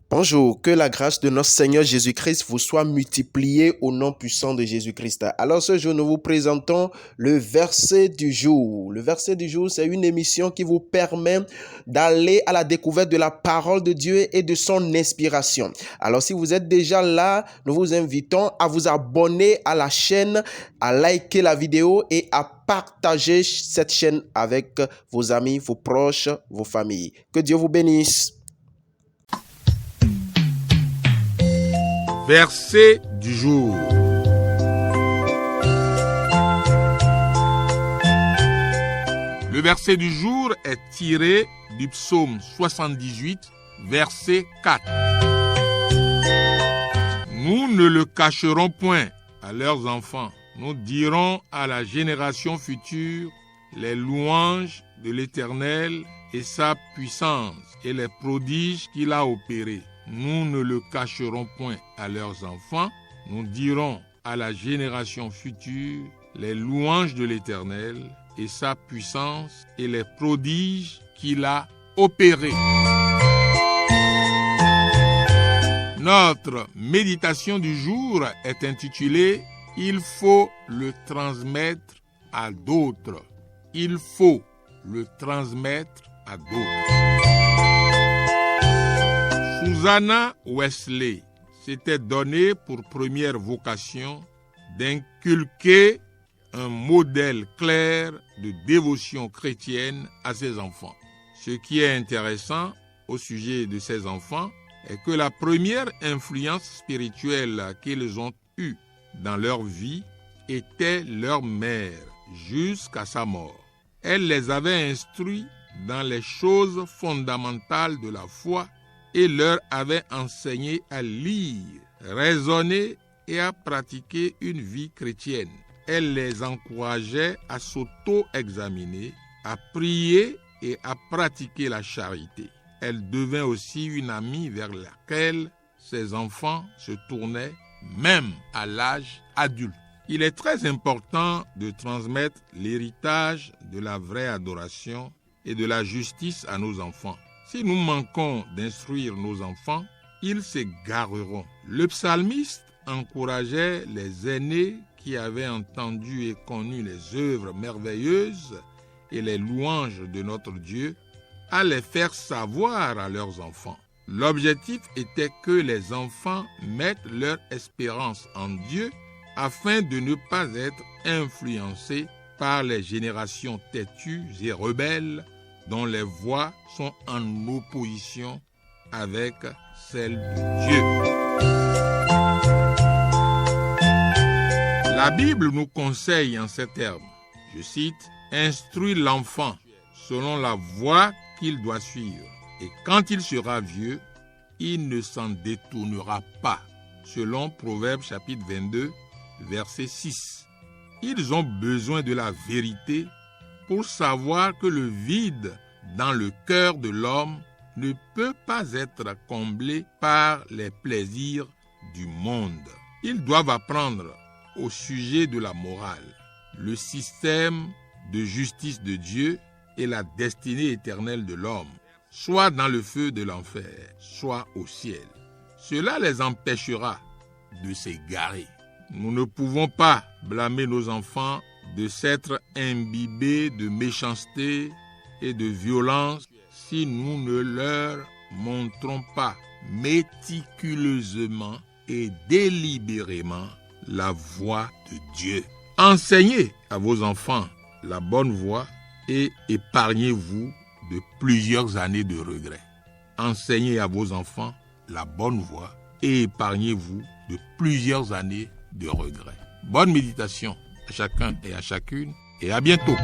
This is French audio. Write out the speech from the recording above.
Bonjour, que la grâce de notre Seigneur Jésus-Christ vous soit multipliée au nom puissant de Jésus-Christ. Alors ce jour, nous vous présentons le verset du jour. Le verset du jour, c'est une émission qui vous permet d'aller à la découverte de la parole de Dieu et de son inspiration. Alors si vous êtes déjà là, nous vous invitons à vous abonner à la chaîne, à liker la vidéo et à partager cette chaîne avec vos amis, vos proches, vos familles. Que Dieu vous bénisse. Verset du jour. Le verset du jour est tiré du psaume 78, verset 4. Nous ne le cacherons point à leurs enfants. Nous dirons à la génération future les louanges de l'Éternel et sa puissance et les prodiges qu'il a opérés. Nous ne le cacherons point à leurs enfants. Nous dirons à la génération future les louanges de l'Éternel et sa puissance et les prodiges qu'il a opérés. Notre méditation du jour est intitulée « Il faut le transmettre à d'autres ». Il faut le transmettre à d'autres. Susanna Wesley s'était donné pour première vocation d'inculquer un modèle clair de dévotion chrétienne à ses enfants. Ce qui est intéressant au sujet de ses enfants est que la première influence spirituelle qu'ils ont eue dans leur vie était leur mère jusqu'à sa mort. Elle les avait instruits dans les choses fondamentales de la foi et leur avait enseigné à lire, raisonner et à pratiquer une vie chrétienne. Elle les encourageait à s'auto-examiner, à prier et à pratiquer la charité. Elle devint aussi une amie vers laquelle ses enfants se tournaient, même à l'âge adulte. Il est très important de transmettre l'héritage de la vraie adoration et de la justice à nos enfants. Si nous manquons d'instruire nos enfants, ils s'égareront. Le psalmiste encourageait les aînés qui avaient entendu et connu les œuvres merveilleuses et les louanges de notre Dieu à les faire savoir à leurs enfants. L'objectif était que les enfants mettent leur espérance en Dieu afin de ne pas être influencés par les générations têtues et rebelles dont les voix sont en opposition avec celles de Dieu. La Bible nous conseille en ces termes, je cite, « Instruis l'enfant selon la voie qu'il doit suivre, et quand il sera vieux, il ne s'en détournera pas. » Selon Proverbes chapitre 22, verset 6. Ils ont besoin de la vérité pour savoir que le vide dans le cœur de l'homme ne peut pas être comblé par les plaisirs du monde. Ils doivent apprendre au sujet de la morale, le système de justice de Dieu et la destinée éternelle de l'homme, soit dans le feu de l'enfer, soit au ciel. Cela les empêchera de s'égarer. Nous ne pouvons pas blâmer nos enfants de s'être imbibés de méchanceté et de violence si nous ne leur montrons pas méticuleusement et délibérément la voie de Dieu. Enseignez à vos enfants la bonne voie et épargnez-vous de plusieurs années de regrets. Enseignez à vos enfants la bonne voie et épargnez-vous de plusieurs années de regrets. Bonne méditation à chacun et à chacune et à bientôt.